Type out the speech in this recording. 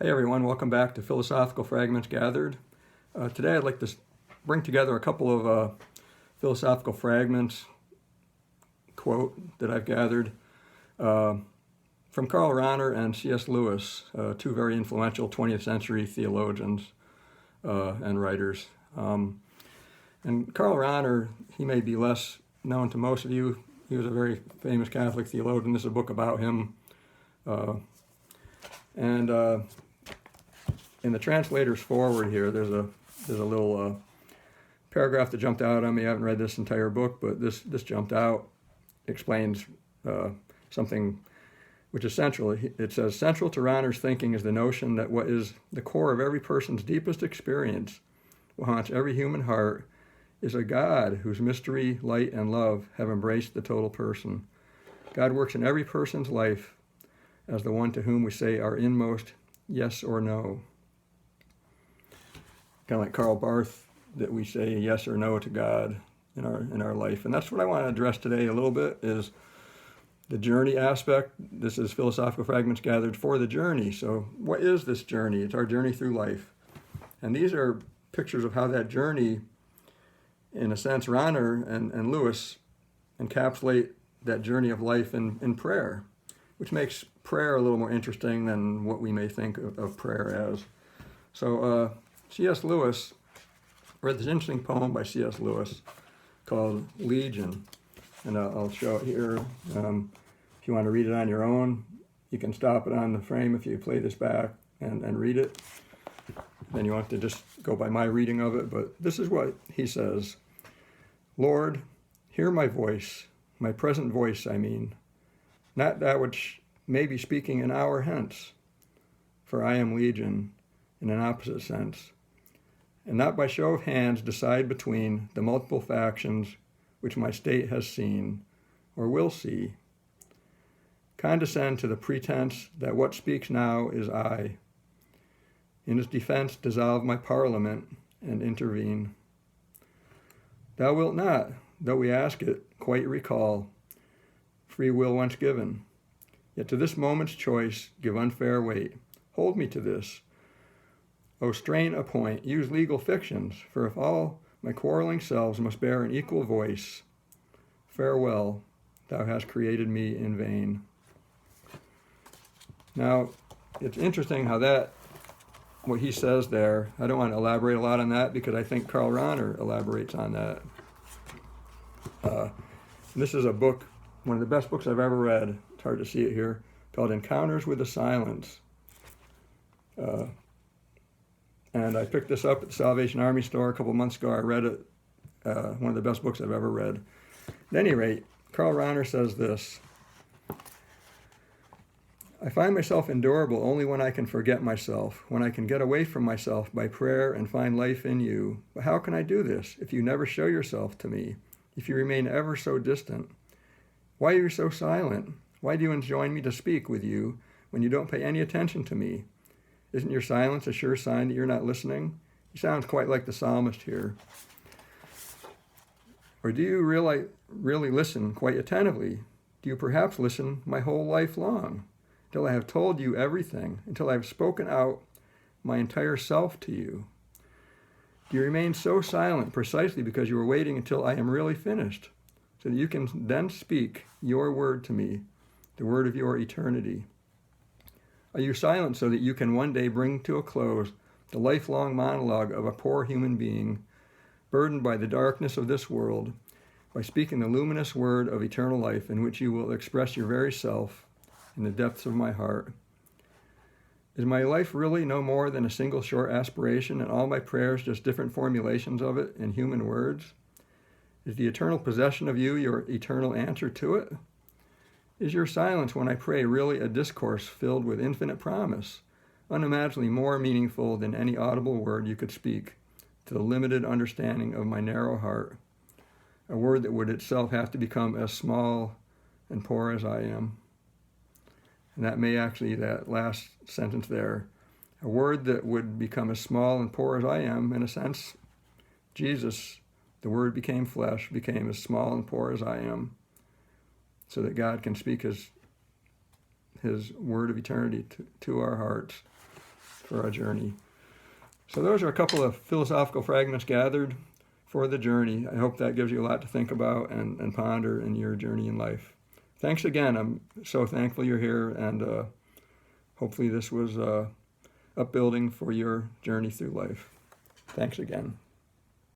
Hey everyone, welcome back to Philosophical Fragments Gathered. Today I'd like to bring together a couple of philosophical fragments, quote, that I've gathered from Karl Rahner and C.S. Lewis, two very influential 20th century theologians and writers. And Karl Rahner, he may be less known to most of you. He was a very famous Catholic theologian. This is a book about him. In the translator's foreword here, there's a little paragraph that jumped out on me. I haven't read this entire book, but this jumped out. Explains something which is central. It says, central to Rahner's thinking is the notion that what is the core of every person's deepest experience, what haunts every human heart, is a God whose mystery, light, and love have embraced the total person. God works in every person's life as the one to whom we say our inmost yes or no. Kind of like Karl Barth, that we say yes or no to God in our life. And that's what I want to address today a little bit, is the journey aspect. This is Philosophical Fragments Gathered for the journey. So what is this journey? It's our journey through life. And these are pictures of how that journey, in a sense, Rahner and Lewis encapsulate that journey of life in prayer, which makes prayer a little more interesting than what we may think of prayer as. So C.S. Lewis, read this interesting poem by C.S. Lewis called Legion, and I'll show it here. If you want to read it on your own, you can stop it on the frame if you play this back and read it. Then you want to just go by my reading of it, but this is what he says. Lord, hear my voice, my present voice, I mean, not that which may be speaking an hour hence, for I am legion in an opposite sense, and not by show of hands decide between the multiple factions which my state has seen, or will see. Condescend to the pretense that what speaks now is I. In his defense dissolve my parliament and intervene. Thou wilt not, though we ask it, quite recall free will once given. Yet to this moment's choice give unfair weight. Hold me to this. O strain a point, use legal fictions, for if all my quarreling selves must bear an equal voice, farewell, thou hast created me in vain. Now, it's interesting how what he says there, I don't want to elaborate a lot on that because I think Karl Rahner elaborates on that. This is a book, one of the best books I've ever read, it's hard to see it here, called Encounters with the Silence. And I picked this up at the Salvation Army store a couple months ago. I read it, one of the best books I've ever read. At any rate, Karl Rahner says this, I find myself endurable only when I can forget myself, when I can get away from myself by prayer and find life in you. But how can I do this if you never show yourself to me, if you remain ever so distant? Why are you so silent? Why do you enjoin me to speak with you when you don't pay any attention to me? Isn't your silence a sure sign that you're not listening? He sounds quite like the Psalmist here. Or do you really listen quite attentively? Do you perhaps listen my whole life long, till I have told you everything, until I have spoken out my entire self to you? Do you remain so silent precisely because you are waiting until I am really finished, so that you can then speak your word to me, the word of your eternity? Are you silent so that you can one day bring to a close the lifelong monologue of a poor human being, burdened by the darkness of this world, by speaking the luminous word of eternal life in which you will express your very self in the depths of my heart? Is my life really no more than a single short aspiration, and all my prayers just different formulations of it in human words? Is the eternal possession of you your eternal answer to it? Is your silence when I pray really a discourse filled with infinite promise, unimaginably more meaningful than any audible word you could speak to the limited understanding of my narrow heart, a word that would itself have to become as small and poor as I am? And that may actually, that last sentence there, a word that would become as small and poor as I am, in a sense, Jesus, the Word became flesh, became as small and poor as I am, so that God can speak his word of eternity to our hearts. for our journey. So those are a couple of philosophical fragments gathered for the journey. I hope that gives you a lot to think about and ponder in your journey in life. Thanks again. I'm so thankful you're here, and hopefully this was upbuilding for your journey through life. Thanks again.